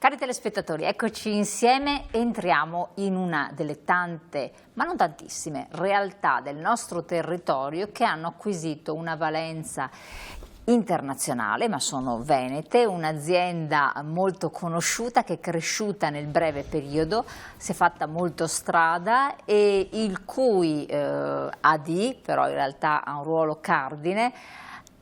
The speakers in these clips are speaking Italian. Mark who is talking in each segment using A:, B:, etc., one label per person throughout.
A: Cari telespettatori, eccoci insieme, entriamo in una delle tante, ma non tantissime, realtà del nostro territorio che hanno acquisito una valenza internazionale, ma sono venete, un'azienda molto conosciuta che è cresciuta nel breve periodo, si è fatta molto strada e il cui AD, però in realtà ha un ruolo cardine,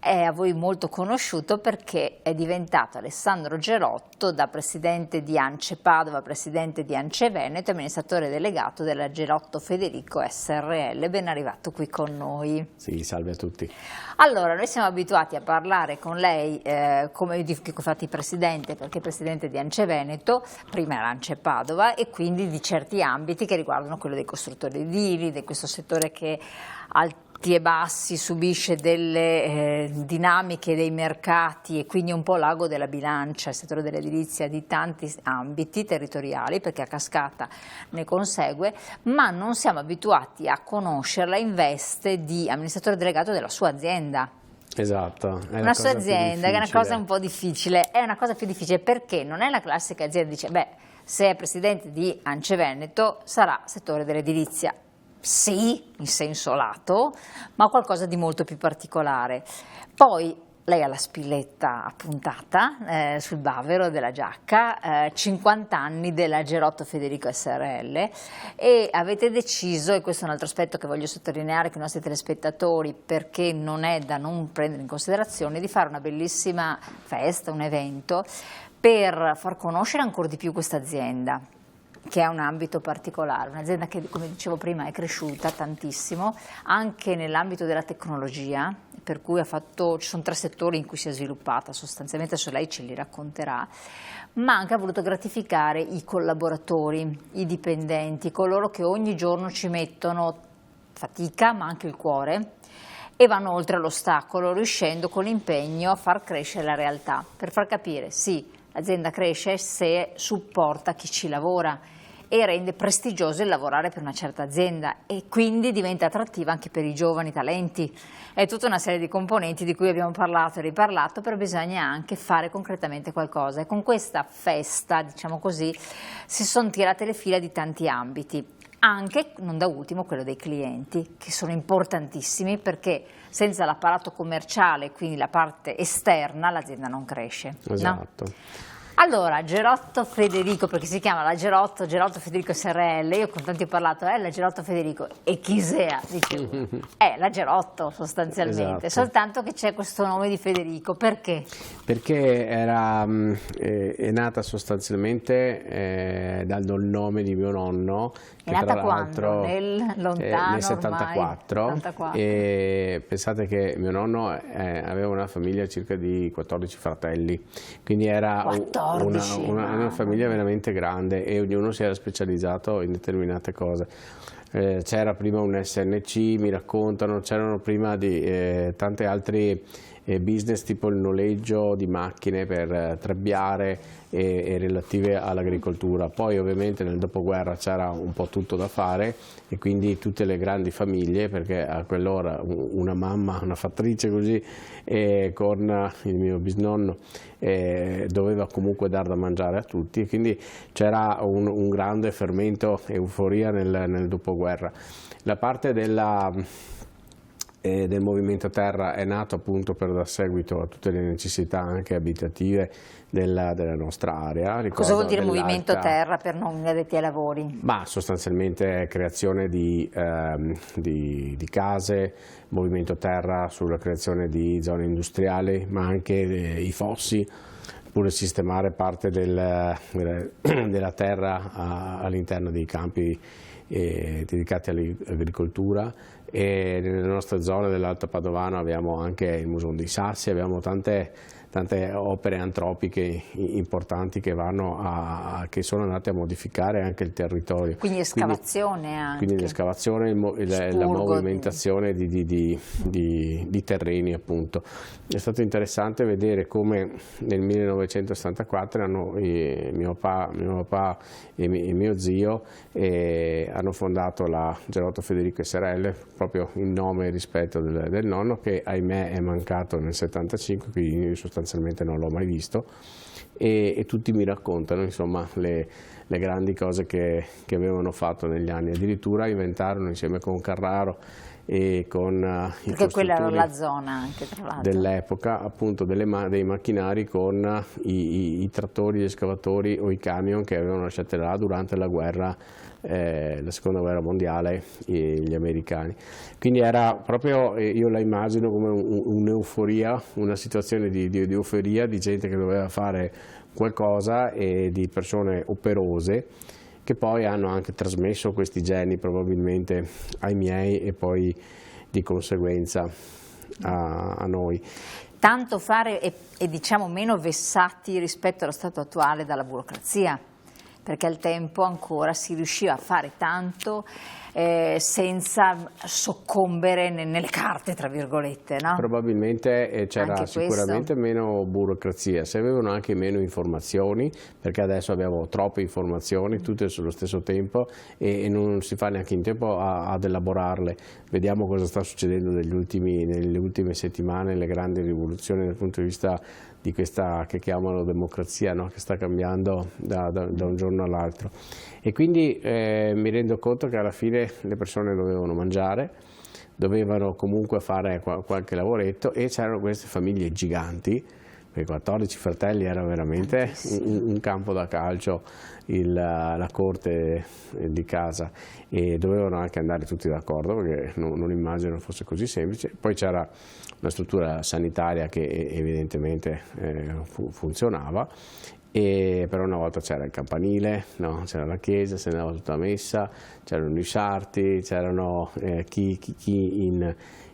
A: è a voi molto conosciuto perché è diventato Alessandro Gerotto, da presidente di ANCE Padova, presidente di ANCE Veneto e amministratore delegato della Gerotto Federico SRL. Ben arrivato qui con noi.
B: Sì, salve a tutti.
A: Allora, noi siamo abituati a parlare con lei come fatti presidente, perché è presidente di ANCE Veneto, prima era ANCE Padova, e quindi di certi ambiti che riguardano quello dei costruttori edili, di questo settore che alti e bassi subisce delle dinamiche dei mercati e quindi un po' l'ago della bilancia, il settore dell'edilizia di tanti ambiti territoriali, perché a cascata ne consegue, ma non siamo abituati a conoscerla in veste di amministratore delegato della sua azienda.
B: Esatto.
A: Una sua azienda, che è una cosa un po' difficile, è una cosa più difficile perché non è la classica azienda che dice, beh, se è presidente di ANCE Veneto sarà settore dell'edilizia. Sì, in senso lato, ma qualcosa di molto più particolare. Poi lei ha la spilletta appuntata sul bavero della giacca, 50 anni della Gerotto Federico SRL, e avete deciso, e questo è un altro aspetto che voglio sottolineare con i nostri telespettatori perché non è da non prendere in considerazione, di fare una bellissima festa, un evento, per far conoscere ancora di più questa azienda, che ha un ambito particolare, un'azienda che, come dicevo prima, è cresciuta tantissimo anche nell'ambito della tecnologia, per cui ci sono 3 settori in cui si è sviluppata, sostanzialmente adesso lei ce li racconterà, ma anche ha voluto gratificare i collaboratori, i dipendenti, coloro che ogni giorno ci mettono fatica ma anche il cuore e vanno oltre l'ostacolo, riuscendo con l'impegno a far crescere la realtà, per far capire, sì, l'azienda cresce se supporta chi ci lavora e rende prestigioso il lavorare per una certa azienda e quindi diventa attrattiva anche per i giovani talenti. È tutta una serie di componenti di cui abbiamo parlato e riparlato, però bisogna anche fare concretamente qualcosa e con questa festa, diciamo così, si sono tirate le fila di tanti ambiti. Anche, non da ultimo, quello dei clienti, che sono importantissimi perché senza l'apparato commerciale, quindi la parte esterna, l'azienda non cresce.
B: Esatto.
A: No? Allora, Gerotto Federico, perché si chiama la Gerotto Federico SRL, io con tanti ho parlato, la Gerotto Federico, e chi sea, dicevo, è la Gerotto sostanzialmente,
B: Esatto.
A: Soltanto che c'è questo nome di Federico, perché?
B: Perché è nata sostanzialmente dal nome di mio nonno.
A: È nata quando? Nel lontano
B: nel 74,
A: ormai, 74.
B: E pensate che mio nonno aveva una famiglia circa di 14 fratelli, quindi era una famiglia veramente grande e ognuno si era specializzato in determinate cose. C'era prima un SNC, mi raccontano, c'erano prima di tanti altri business tipo il noleggio di macchine per trebbiare e relative all'agricoltura. Poi ovviamente nel dopoguerra c'era un po' tutto da fare e quindi tutte le grandi famiglie, perché a quell'ora una mamma, una fattrice così, con il mio bisnonno doveva comunque dar da mangiare a tutti, e quindi c'era un grande fermento e euforia nel dopoguerra. La parte del movimento terra è nato appunto per dar seguito a tutte le necessità anche abitative della nostra area.
A: Cosa vuol dire movimento terra per non addetti ai lavori?
B: Ma sostanzialmente creazione di case, movimento terra sulla creazione di zone industriali, ma anche i fossi, pure sistemare parte della terra all'interno dei campi dedicati all'agricoltura. E nelle nostre zone dell'Alto Padovano abbiamo anche il Museo dei Sassi, abbiamo tante opere antropiche importanti che sono andate a modificare anche il territorio.
A: Quindi escavazione anche.
B: Quindi l'escavazione, la movimentazione di terreni appunto. È stato interessante vedere come nel 1974 mio papà e mio zio hanno fondato la Gerotto Federico SRL, proprio in nome e rispetto del nonno, che ahimè è mancato nel 75, quindi sostanzialmente non l'ho mai visto, e tutti mi raccontano insomma le grandi cose che avevano fatto negli anni, addirittura inventarono insieme con Carraro e con i
A: perché quella era la zona anche tra l'altro
B: dell'epoca, appunto dei macchinari con i trattori, gli escavatori o i camion che avevano lasciato là durante la guerra, la seconda guerra mondiale, gli americani. Quindi era proprio, io la immagino come un'euforia, una situazione di euforia, di gente che doveva fare qualcosa e di persone operose che poi hanno anche trasmesso questi geni probabilmente ai miei e poi di conseguenza a noi.
A: Tanto fare e diciamo meno vessati rispetto allo stato attuale dalla burocrazia, perché al tempo ancora si riusciva a fare tanto senza soccombere nelle carte, tra virgolette, no?
B: Probabilmente c'era sicuramente meno burocrazia, si avevano anche meno informazioni, perché adesso abbiamo troppe informazioni, tutte sullo stesso tempo e non si fa neanche in tempo ad elaborarle. Vediamo cosa sta succedendo nelle ultime settimane, le grandi rivoluzioni dal punto di vista di questa che chiamano democrazia, no? Che sta cambiando da un giorno all'altro. E quindi mi rendo conto che alla fine le persone dovevano mangiare, dovevano comunque fare qualche lavoretto e c'erano queste famiglie giganti, perché 14 fratelli era veramente un campo da calcio, la corte di casa, e dovevano anche andare tutti d'accordo, perché non immagino fosse così semplice. Poi c'era una struttura sanitaria che evidentemente funzionava, però una volta c'era il campanile, no? C'era la chiesa, se ne andava tutta messa, c'erano i sarti, c'erano chi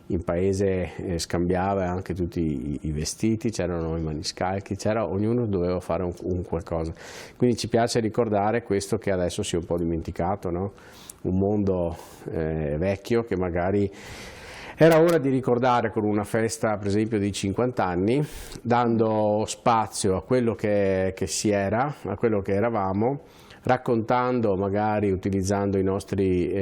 B: in paese scambiava anche tutti i vestiti, c'erano i maniscalchi, ognuno doveva fare un qualcosa. Quindi ci piace ricordare questo che adesso si è un po' dimenticato, no? Un mondo vecchio che magari era ora di ricordare con una festa, per esempio, di 50 anni, dando spazio a quello che si era, a quello che eravamo, raccontando, magari utilizzando i nostri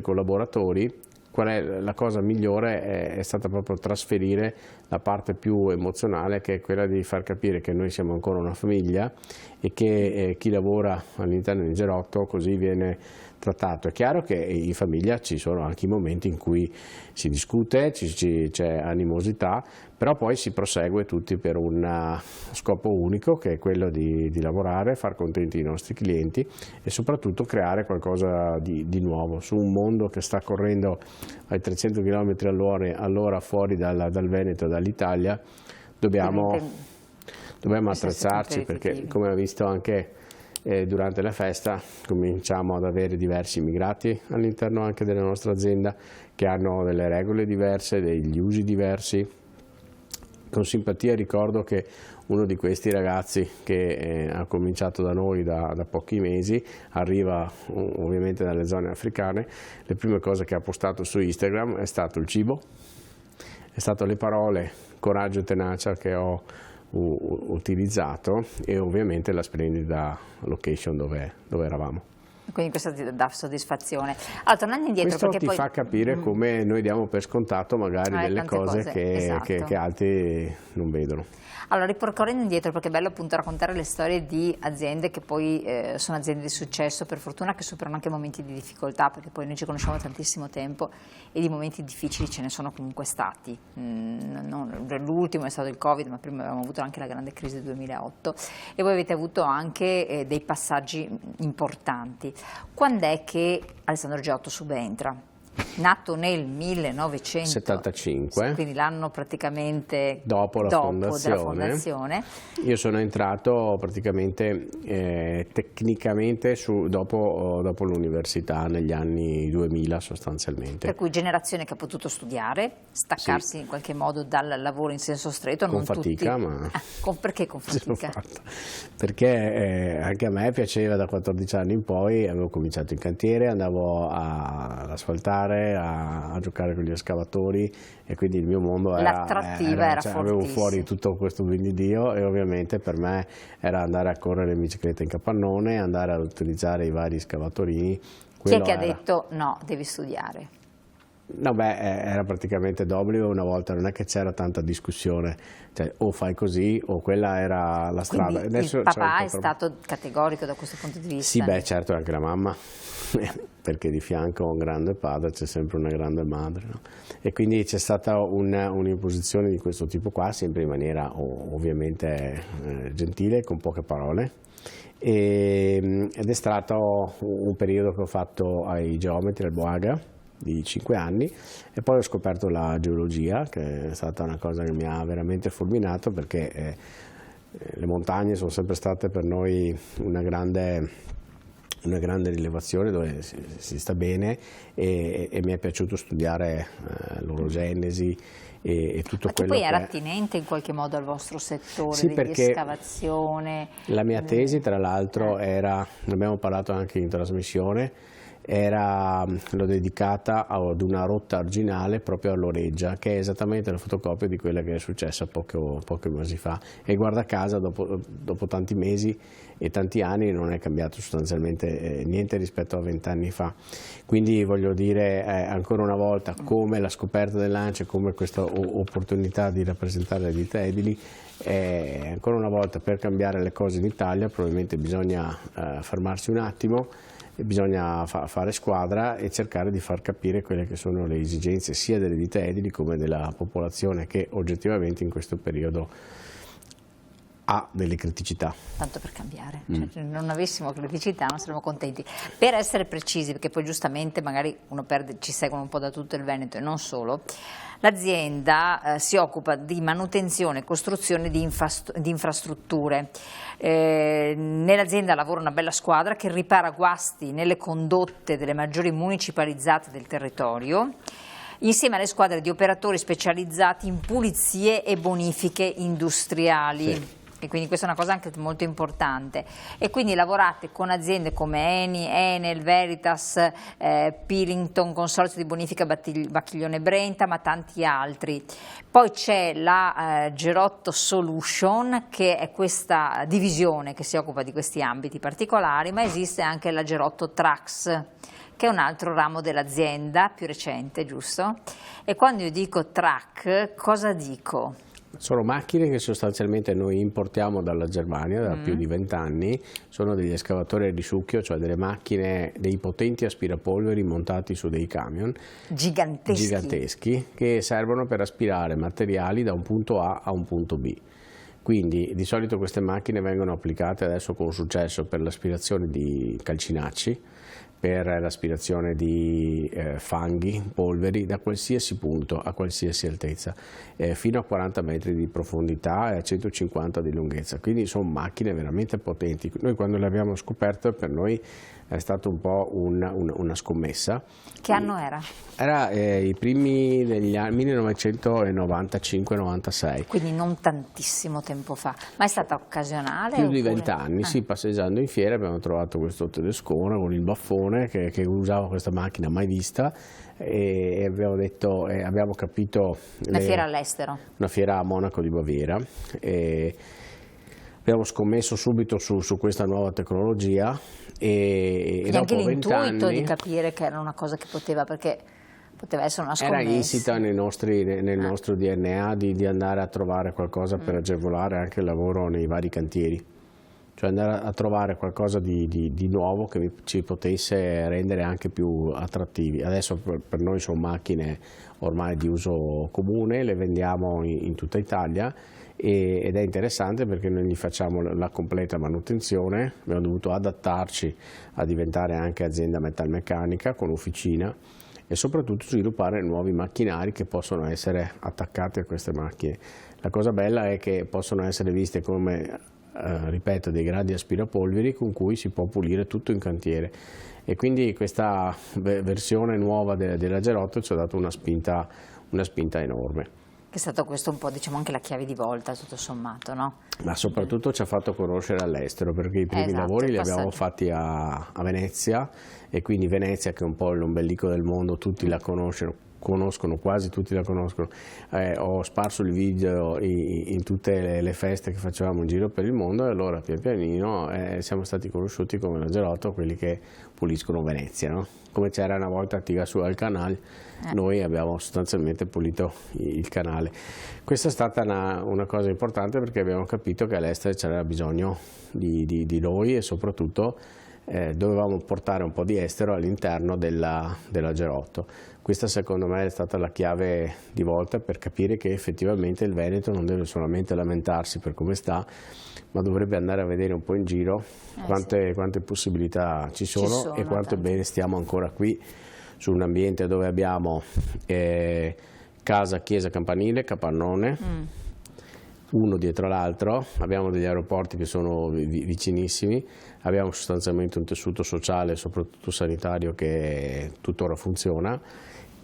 B: collaboratori. Qual è la cosa migliore è stata proprio trasferire la parte più emozionale, che è quella di far capire che noi siamo ancora una famiglia e che chi lavora all'interno di Gerotto così viene trattato. È chiaro che in famiglia ci sono anche i momenti in cui si discute, c'è animosità, però poi si prosegue tutti per un scopo unico, che è quello di lavorare, far contenti i nostri clienti e soprattutto creare qualcosa di nuovo su un mondo che sta correndo ai 300 km all'ora fuori dal Veneto e dall'Italia. Dobbiamo attrezzarci, perché come ho visto anche durante la festa cominciamo ad avere diversi immigrati all'interno anche della nostra azienda, che hanno delle regole diverse, degli usi diversi. Con simpatia ricordo che uno di questi ragazzi che ha cominciato da noi da pochi mesi, arriva ovviamente dalle zone africane, le prime cose che ha postato su Instagram è stato il cibo, è stato le parole coraggio e tenacia che ho utilizzato, e ovviamente la splendida location dove eravamo.
A: Quindi questo ti dà soddisfazione. Allora, tornando indietro,
B: questo
A: perché
B: ti
A: poi
B: fa capire come noi diamo per scontato magari delle cose che altri non vedono.
A: Allora, ripercorrendo indietro, perché è bello appunto raccontare le storie di aziende che poi sono aziende di successo, per fortuna, che superano anche momenti di difficoltà, perché poi noi ci conosciamo tantissimo tempo e di momenti difficili ce ne sono comunque stati. L'ultimo è stato il Covid, ma prima avevamo avuto anche la grande crisi del 2008 e voi avete avuto anche dei passaggi importanti. Quando è che Alessandro Gerotto subentra? Nato nel 1975, quindi l'anno praticamente dopo della fondazione.
B: Io sono entrato praticamente tecnicamente dopo l'università, negli anni 2000 sostanzialmente.
A: Per cui generazione che ha potuto studiare, staccarsi in qualche modo dal lavoro in senso stretto,
B: con
A: non
B: fatica,
A: tutti.
B: Ma
A: perché con fatica?
B: Perché anche a me piaceva, da 14 anni in poi avevo cominciato in cantiere, andavo ad asfaltare, a giocare con gli escavatori, e quindi il mio mondo era fortissimo. Avevo fuori tutto questo Dio, e ovviamente per me era andare a correre in bicicletta in capannone, andare ad utilizzare i vari scavatorini.
A: Chi è che ha detto no, devi studiare?
B: No, beh, era praticamente d'obbligo una volta, non è che c'era tanta discussione, cioè o fai così o quella era la strada.
A: Quindi
B: adesso
A: il papà è stato categorico da questo punto di vista?
B: Sì, beh, certo, anche la mamma, perché di fianco a un grande padre c'è sempre una grande madre, no? E quindi c'è stata un'imposizione di questo tipo qua, sempre in maniera ovviamente gentile, con poche parole. Ed è stato un periodo che ho fatto ai geometri al Boaga di 5 anni, e poi ho scoperto la geologia, che è stata una cosa che mi ha veramente fulminato, perché le montagne sono sempre state per noi una grande rilevazione dove si sta bene, e mi è piaciuto studiare l'orogenesi e tutto quello che...
A: Ma poi era attinente in qualche modo al vostro settore,
B: sì,
A: di escavazione?
B: La mia tesi, tra l'altro, era, ne abbiamo parlato anche in trasmissione, l'ho dedicata ad una rotta arginale proprio a Loreggia, che è esattamente la fotocopia di quella che è successa pochi mesi fa, e guarda caso dopo tanti mesi e tanti anni non è cambiato sostanzialmente niente rispetto a 20 anni fa. Quindi voglio dire, ancora una volta, come la scoperta dell'ANCE, come questa opportunità di rappresentare le ditte edili, ancora una volta, per cambiare le cose in Italia probabilmente bisogna fermarsi un attimo. Bisogna fare squadra e cercare di far capire quelle che sono le esigenze sia delle ditte edili come della popolazione, che oggettivamente in questo periodo ha delle criticità.
A: Tanto per cambiare, cioè, non avessimo criticità non saremmo contenti. Per essere precisi, perché poi giustamente magari ci seguono un po' da tutto il Veneto e non solo, l'azienda si occupa di manutenzione e costruzione di infrastrutture. Nell'azienda lavora una bella squadra che ripara guasti nelle condotte delle maggiori municipalizzate del territorio, insieme alle squadre di operatori specializzati in pulizie e bonifiche industriali. Sì. E quindi questa è una cosa anche molto importante. E quindi lavorate con aziende come Eni, Enel, Veritas, Pilington, Consorzio di Bonifica Bacchiglione Brenta, ma tanti altri. Poi c'è la Gerotto Solution, che è questa divisione che si occupa di questi ambiti particolari, ma esiste anche la Gerotto Trax, che è un altro ramo dell'azienda, più recente, giusto? E quando io dico track, cosa dico?
B: Sono macchine che sostanzialmente noi importiamo dalla Germania da più di 20 anni, sono degli escavatori a risucchio, cioè delle macchine, dei potenti aspirapolveri montati su dei camion giganteschi che servono per aspirare materiali da un punto A a un punto B. Quindi di solito queste macchine vengono applicate adesso con successo per l'aspirazione di calcinacci, per l'aspirazione di fanghi, polveri, da qualsiasi punto, a qualsiasi altezza, fino a 40 metri di profondità e a 150 di lunghezza. Quindi sono macchine veramente potenti. Noi quando le abbiamo scoperte, per noi è stata un po' una scommessa.
A: Che anno era?
B: Era i primi degli anni 1995-96.
A: Quindi non tantissimo tempo fa. Ma è stata occasionale?
B: Più di 20 anni, sì, passeggiando in fiera abbiamo trovato questo tedescone con il baffone che usava questa macchina mai vista, e abbiamo detto, abbiamo capito...
A: Una fiera all'estero?
B: Una fiera a Monaco di Baviera. Abbiamo scommesso subito su questa nuova tecnologia, e
A: anche
B: dopo 20
A: l'intuito
B: anni,
A: di capire che era una cosa che poteva essere una scommessa.
B: era insita nel nostro DNA di andare a trovare qualcosa per agevolare anche il lavoro nei vari cantieri, cioè andare a trovare qualcosa di nuovo che ci potesse rendere anche più attrattivi. Adesso per noi sono macchine ormai di uso comune, le vendiamo in tutta Italia, ed è interessante perché noi gli facciamo la completa manutenzione. Abbiamo dovuto adattarci a diventare anche azienda metalmeccanica con officina, e soprattutto sviluppare nuovi macchinari che possono essere attaccati a queste macchine. La cosa bella è che possono essere viste come, ripeto, dei grandi aspirapolveri con cui si può pulire tutto in cantiere, e quindi questa versione nuova della Gerotto ci ha dato una spinta enorme.
A: Che è stato questo un po', diciamo, anche la chiave di volta, tutto sommato, no?
B: Ma soprattutto ci ha fatto conoscere all'estero, perché i primi lavori li abbiamo fatti a Venezia, e quindi Venezia, che è un po' l'ombelico del mondo, tutti la conoscono conoscono, quasi tutti la conoscono. Ho sparso il video in tutte le feste che facevamo in giro per il mondo, e allora pian pianino siamo stati conosciuti come la Gerotto, quelli che puliscono Venezia, no? Come c'era una volta Tiga su al canale, noi abbiamo sostanzialmente pulito il canale. Questa è stata una cosa importante, perché abbiamo capito che all'estero c'era bisogno di noi, e soprattutto dovevamo portare un po' di estero all'interno della Gerotto. Questa secondo me è stata la chiave di volta per capire che effettivamente il Veneto non deve solamente lamentarsi per come sta, ma dovrebbe andare a vedere un po' in giro quante possibilità ci sono e quanto bene stiamo ancora qui, su un ambiente dove abbiamo casa, chiesa, campanile, capannone, uno dietro l'altro, abbiamo degli aeroporti che sono vicinissimi, abbiamo sostanzialmente un tessuto sociale, soprattutto sanitario, che tuttora funziona,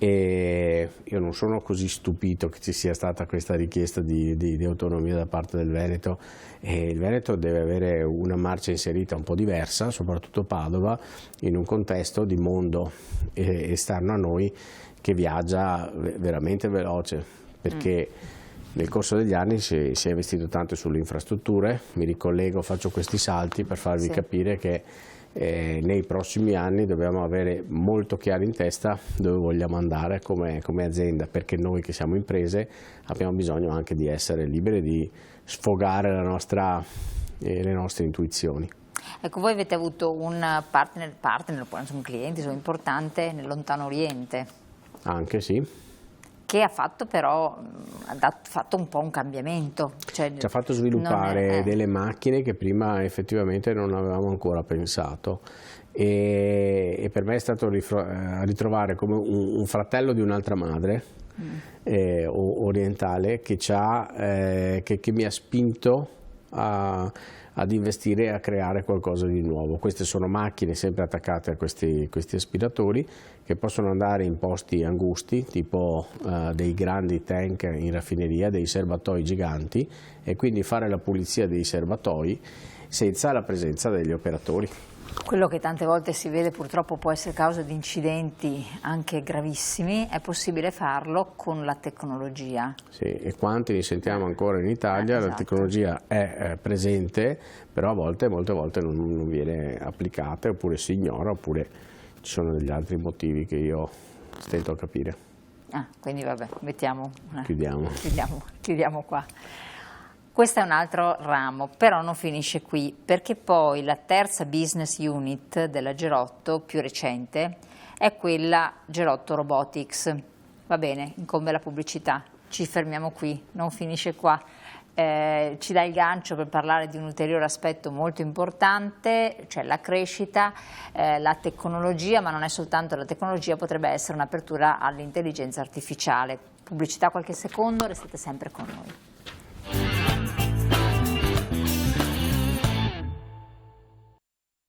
B: e io non sono così stupito che ci sia stata questa richiesta di autonomia da parte del Veneto, e il Veneto deve avere una marcia inserita un po' diversa, soprattutto Padova, in un contesto di mondo esterno a noi che viaggia veramente veloce, perché nel corso degli anni si è investito tanto sulle infrastrutture. Mi ricollego, faccio questi salti per farvi capire che nei prossimi anni dobbiamo avere molto chiaro in testa dove vogliamo andare come azienda, perché noi che siamo imprese abbiamo bisogno anche di essere liberi di sfogare le nostre intuizioni.
A: Ecco, voi avete avuto un partner, un cliente importante nel Lontano Oriente.
B: Anche sì.
A: Che ha fatto però fatto un po' un cambiamento. Cioè,
B: ci ha fatto sviluppare delle macchine che prima effettivamente non avevamo ancora pensato, e per me è stato ritrovare come un fratello di un'altra madre orientale che mi ha spinto ad investire e a creare qualcosa di nuovo. Queste sono macchine sempre attaccate a questi aspiratori, che possono andare in posti angusti, tipo dei grandi tank in raffineria, dei serbatoi giganti, e quindi fare la pulizia dei serbatoi senza la presenza degli operatori.
A: Quello che tante volte si vede purtroppo può essere causa di incidenti anche gravissimi, è possibile farlo con la tecnologia. Sì,
B: e quanti ne sentiamo ancora in Italia, esatto. La tecnologia è presente, però molte volte non viene applicata, oppure si ignora, oppure ci sono degli altri motivi che io stento a capire.
A: Quindi vabbè, chiudiamo qua. Questo è un altro ramo, però non finisce qui, perché poi la terza business unit della Gerotto, più recente, è quella Gerotto Robotics. Va bene, incombe la pubblicità, ci fermiamo qui, non finisce qua. Ci dà il gancio per parlare di un ulteriore aspetto molto importante, cioè la crescita, la tecnologia, ma non è soltanto la tecnologia, potrebbe essere un'apertura all'intelligenza artificiale. Pubblicità qualche secondo, restate sempre con noi.